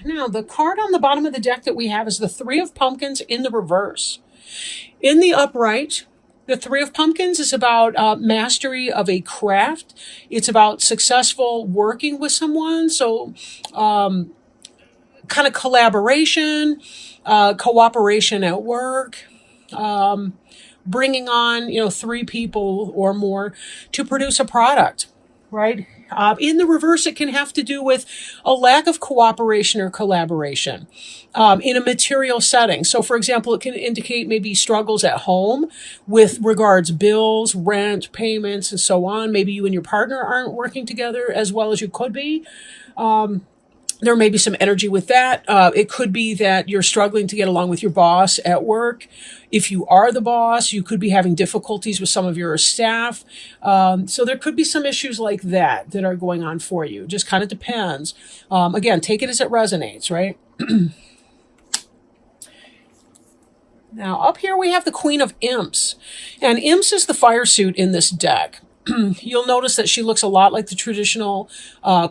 Now, the card on the bottom of the deck that we have is the Three of Pumpkins in the reverse. In the upright, the Three of Pumpkins is about mastery of a craft. It's about successful working with someone. So, kind of collaboration, cooperation at work, bringing on, three people or more to produce a product, right? In the reverse, it can have to do with a lack of cooperation or collaboration in a material setting. So, for example, it can indicate maybe struggles at home with regards bills, rent, payments, and so on. Maybe you and your partner aren't working together as well as you could be. There may be some energy with that. It could be that you're struggling to get along with your boss at work. If you are the boss, you could be having difficulties with some of your staff. So there could be some issues like that that are going on for you. Just kind of depends. Again, take it as it resonates, right? Now, up here we have the Queen of Imps. And Imps is the fire suit in this deck. You'll notice that she looks a lot like the traditional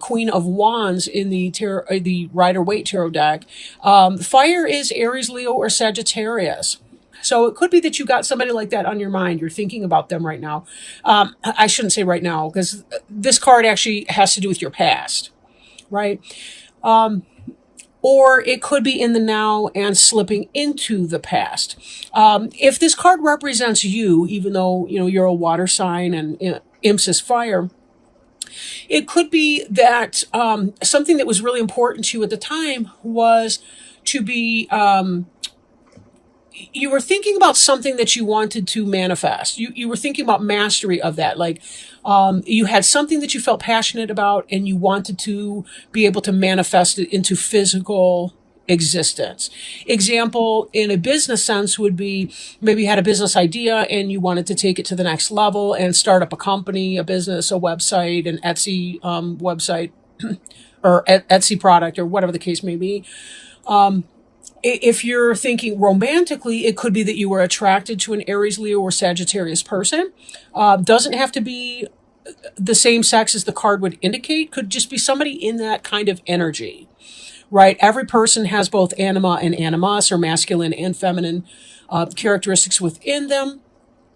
Queen of Wands in the Rider-Waite Tarot deck. Fire is Aries, Leo, or Sagittarius. So it could be that you got somebody like that on your mind. You're thinking about them right now. I shouldn't say right now, because this card actually has to do with your past, right? Or it could be in the now and slipping into the past. If this card represents you, even though you're a water sign and Imps is fire, it could be that something that was really important to you at the time was to be. You were thinking about something that you wanted to manifest. You were thinking about mastery of that. Like, you had something that you felt passionate about and you wanted to be able to manifest it into physical existence. Example, in a business sense would be maybe you had a business idea and you wanted to take it to the next level and start up a company, a business, a website, an Etsy website, or Etsy product, or whatever the case may be. If you're thinking romantically, it could be that you were attracted to an Aries, Leo, or Sagittarius person. Doesn't have to be the same sex as the card would indicate. Could just be somebody in that kind of energy, right? Every person has both anima and animus, or masculine and feminine characteristics within them.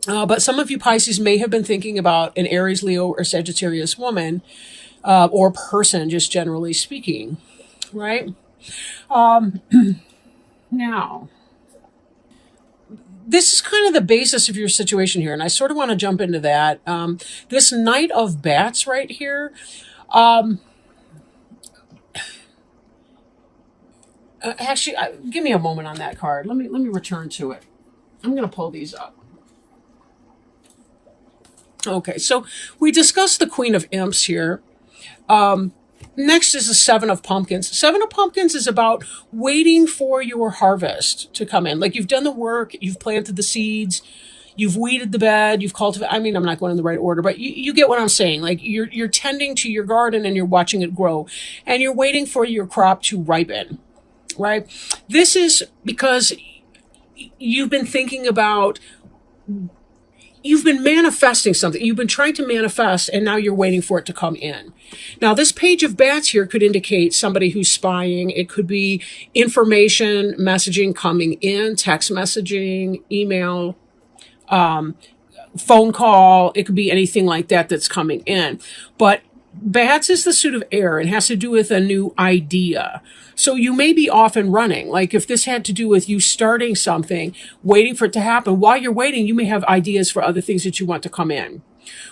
But some of you Pisces may have been thinking about an Aries, Leo, or Sagittarius woman or person, just generally speaking, right? Now, this is kind of the basis of your situation here, and I sort of want to jump into that. This Knight of Bats right here, actually, give me a moment on that card. Let me return to it. I'm going to pull these up. Okay, so we discussed the Queen of Imps here. Next is the Seven of Pumpkins. Seven of Pumpkins is about waiting for your harvest to come in. Like, you've done the work, you've planted the seeds, you've weeded the bed, you've cultivated. I mean, I'm not going in the right order, but you get what I'm saying. Like, you're tending to your garden and you're watching it grow, and you're waiting for your crop to ripen, right? This is because you've been thinking about. You've been manifesting something. You've been trying to manifest, and now you're waiting for it to come in. Now, this Page of Bats here could indicate somebody who's spying. It could be information, messaging coming in, text messaging, email, phone call. It could be anything like that that's coming in. But Bats is the suit of air and has to do with a new idea. So you may be off and running. Like, if this had to do with you starting something, waiting for it to happen, while you're waiting, you may have ideas for other things that you want to come in.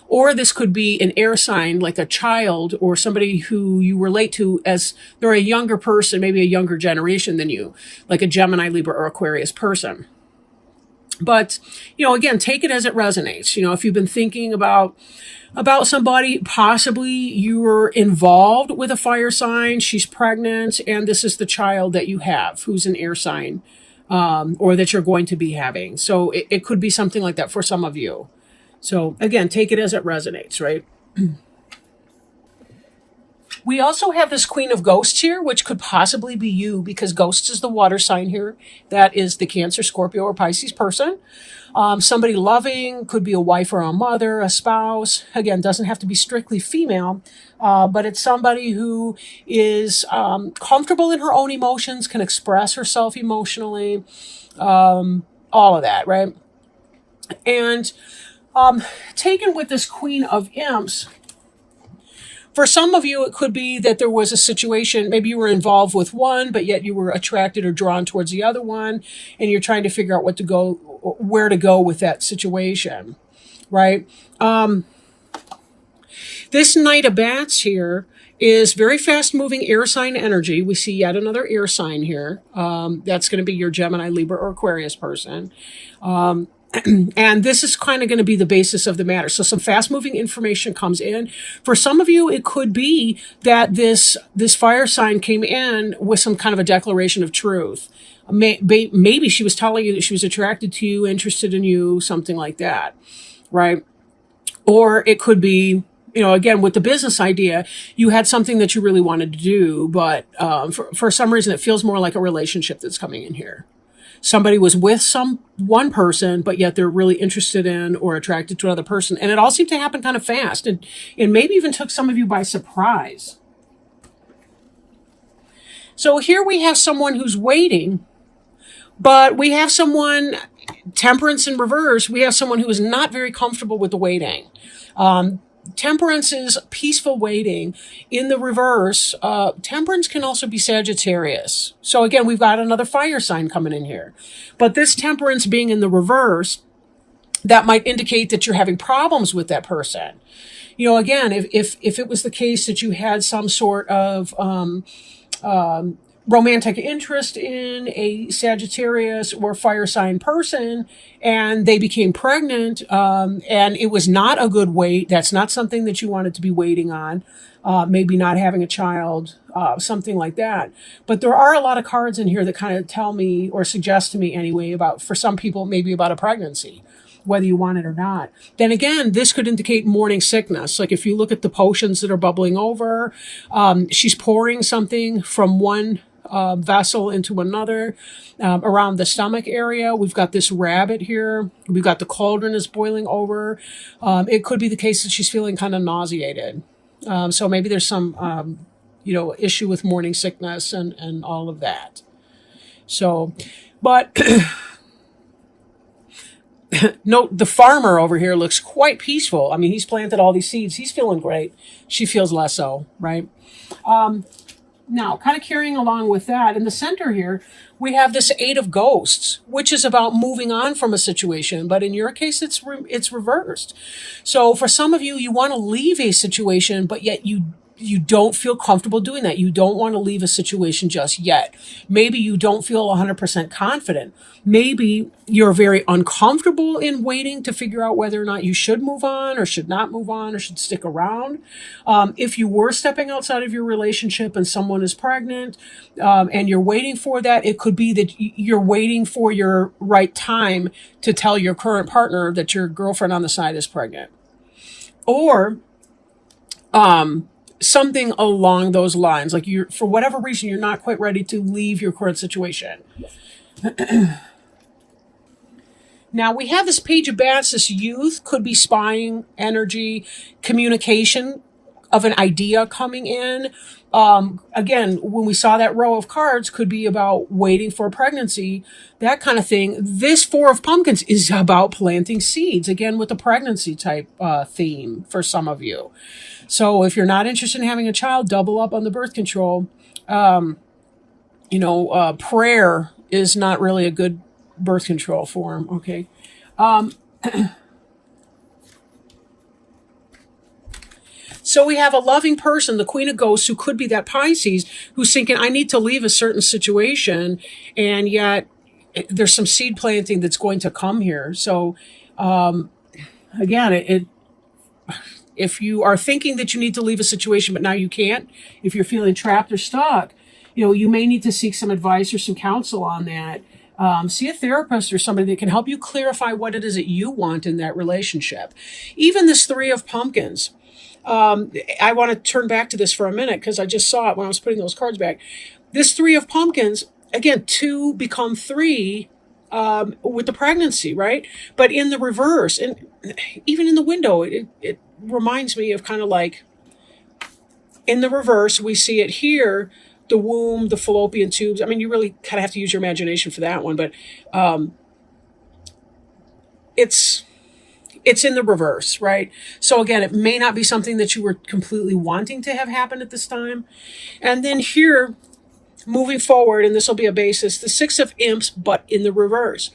Or this could be an air sign, like a child or somebody who you relate to as they're a younger person, maybe a younger generation than you, like a Gemini, Libra, or Aquarius person. But, again, take it as it resonates. If you've been thinking about somebody, possibly you were involved with a fire sign, she's pregnant, and this is the child that you have who's an air sign, or that you're going to be having. So it could be something like that for some of you. So again, take it as it resonates, right? We also have this Queen of Ghosts here, which could possibly be you because Ghosts is the water sign here. That is the Cancer, Scorpio, or Pisces person. Somebody loving, could be a wife or a mother, a spouse. Again, doesn't have to be strictly female, but it's somebody who is comfortable in her own emotions, can express herself emotionally, all of that, right? And taken with this Queen of Imps, for some of you, it could be that there was a situation, maybe you were involved with one, but yet you were attracted or drawn towards the other one, and you're trying to figure out where to go with that situation, right? This Knight of Bats here is very fast-moving air sign energy. We see yet another air sign here. That's going to be your Gemini, Libra, or Aquarius person. And this is kind of going to be the basis of the matter. So some fast-moving information comes in. For some of you, it could be that this fire sign came in with some kind of a declaration of truth. Maybe she was telling you that she was attracted to you, interested in you, something like that, right? Or it could be, again, with the business idea, you had something that you really wanted to do, but for some reason, it feels more like a relationship that's coming in here. Somebody was with one person, but yet they're really interested in or attracted to another person. And it all seemed to happen kind of fast and maybe even took some of you by surprise. So here we have someone who's waiting, but we have someone, Temperance in reverse, we have someone who is not very comfortable with the waiting. Temperance is peaceful waiting. In the reverse, Temperance can also be Sagittarius. So again, we've got another fire sign coming in here. But this Temperance being in the reverse, that might indicate that you're having problems with that person. Again, if it was the case that you had some sort of romantic interest in a Sagittarius or fire sign person and they became pregnant and it was not a good wait, that's not something that you wanted to be waiting on, maybe not having a child, something like that. But there are a lot of cards in here that kind of tell me or suggest to me anyway about, for some people, maybe about a pregnancy, whether you want it or not. Then again, this could indicate morning sickness. Like if you look at the potions that are bubbling over, she's pouring something from one vessel into another around the stomach area. We've got this rabbit here. We've got the cauldron is boiling over. It could be the case that she's feeling kind of nauseated. So maybe there's some, issue with morning sickness and all of that. So, but note the farmer over here looks quite peaceful. I mean, he's planted all these seeds. He's feeling great. She feels less so, right? Now, kind of carrying along with that, in the center here, we have this Eight of Ghosts, which is about moving on from a situation. But in your case, it's reversed. So for some of you, you want to leave a situation, but yet you don't feel comfortable doing that. You don't want to leave a situation just yet. Maybe you don't feel 100% confident. Maybe you're very uncomfortable in waiting to figure out whether or not you should move on or should not move on or should stick around. If you were stepping outside of your relationship and someone is pregnant and you're waiting for that, it could be that you're waiting for your right time to tell your current partner that your girlfriend on the side is pregnant. Or, something along those lines, like for whatever reason, you're not quite ready to leave your current situation. Now we have this Page of Bats, this youth, could be spying energy, communication of an idea coming in. Again, when we saw that row of cards, could be about waiting for a pregnancy, that kind of thing. This Four of Pumpkins is about planting seeds, again, with a pregnancy type theme for some of you. So if you're not interested in having a child, double up on the birth control. Prayer is not really a good birth control form, okay? So we have a loving person, the Queen of Ghosts, who could be that Pisces, who's thinking, I need to leave a certain situation, and yet there's some seed planting that's going to come here. So, again, if you are thinking that you need to leave a situation, but now you can't, if you're feeling trapped or stuck, you may need to seek some advice or some counsel on that. See a therapist or somebody that can help you clarify what it is that you want in that relationship. Even this Three of Pumpkins, I want to turn back to this for a minute because I just saw it when I was putting those cards back. This Three of Pumpkins, again, two become three with the pregnancy, right? But in the reverse, and even in the window, it reminds me of kind of like in the reverse, we see it here, the womb, the fallopian tubes. I mean, you really kind of have to use your imagination for that one, but it's it's in the reverse, right? So again, it may not be something that you were completely wanting to have happen at this time. And then here, moving forward, and this will be a basis, the Six of Imps, but in the reverse.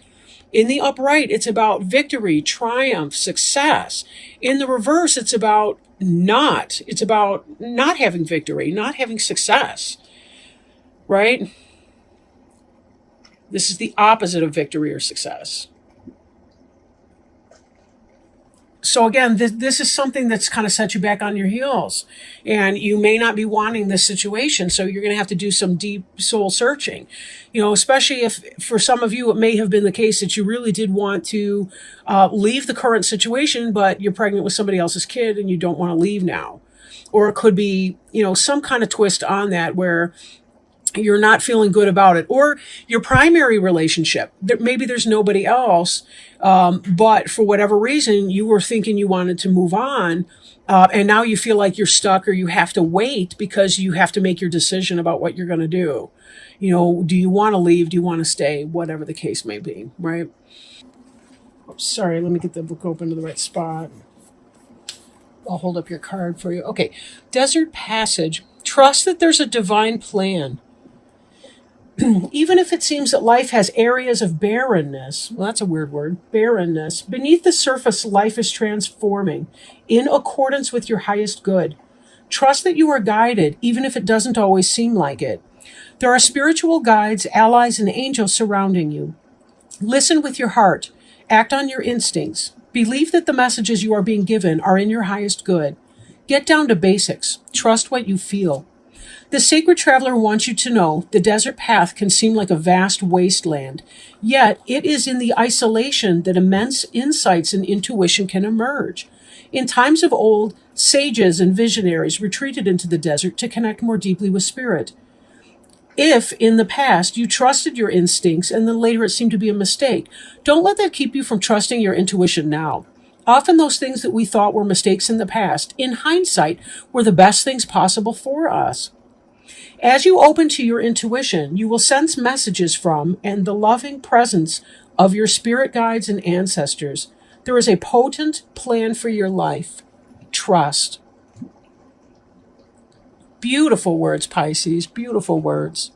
In the upright, it's about victory, triumph, success. In the reverse, it's about not having victory, not having success, right? This is the opposite of victory or success. So again, this is something that's kind of set you back on your heels, and you may not be wanting this situation. So you're going to have to do some deep soul searching, especially if for some of you, it may have been the case that you really did want to leave the current situation, but you're pregnant with somebody else's kid and you don't want to leave now. Or it could be, some kind of twist on that where you're not feeling good about it, or your primary relationship. Maybe there's nobody else, but for whatever reason, you were thinking you wanted to move on, and now you feel like you're stuck, or you have to wait because you have to make your decision about what you're going to do. Do you want to leave? Do you want to stay? Whatever the case may be, right? Oh, sorry, let me get the book open to the right spot. I'll hold up your card for you. Okay, Desert Passage. Trust that there's a divine plan. Even if it seems that life has areas of barrenness, well, that's a weird word, barrenness, beneath the surface, life is transforming in accordance with your highest good. Trust that you are guided, even if it doesn't always seem like it. There are spiritual guides, allies, and angels surrounding you. Listen with your heart. Act on your instincts. Believe that the messages you are being given are in your highest good. Get down to basics. Trust what you feel. The sacred traveler wants you to know the desert path can seem like a vast wasteland, yet it is in the isolation that immense insights and intuition can emerge. In times of old, sages and visionaries retreated into the desert to connect more deeply with spirit. If, in the past, you trusted your instincts and then later it seemed to be a mistake, don't let that keep you from trusting your intuition now. Often those things that we thought were mistakes in the past, in hindsight, were the best things possible for us. As you open to your intuition, you will sense messages from and the loving presence of your spirit guides and ancestors. There is a potent plan for your life. Trust. Beautiful words, Pisces. Beautiful words.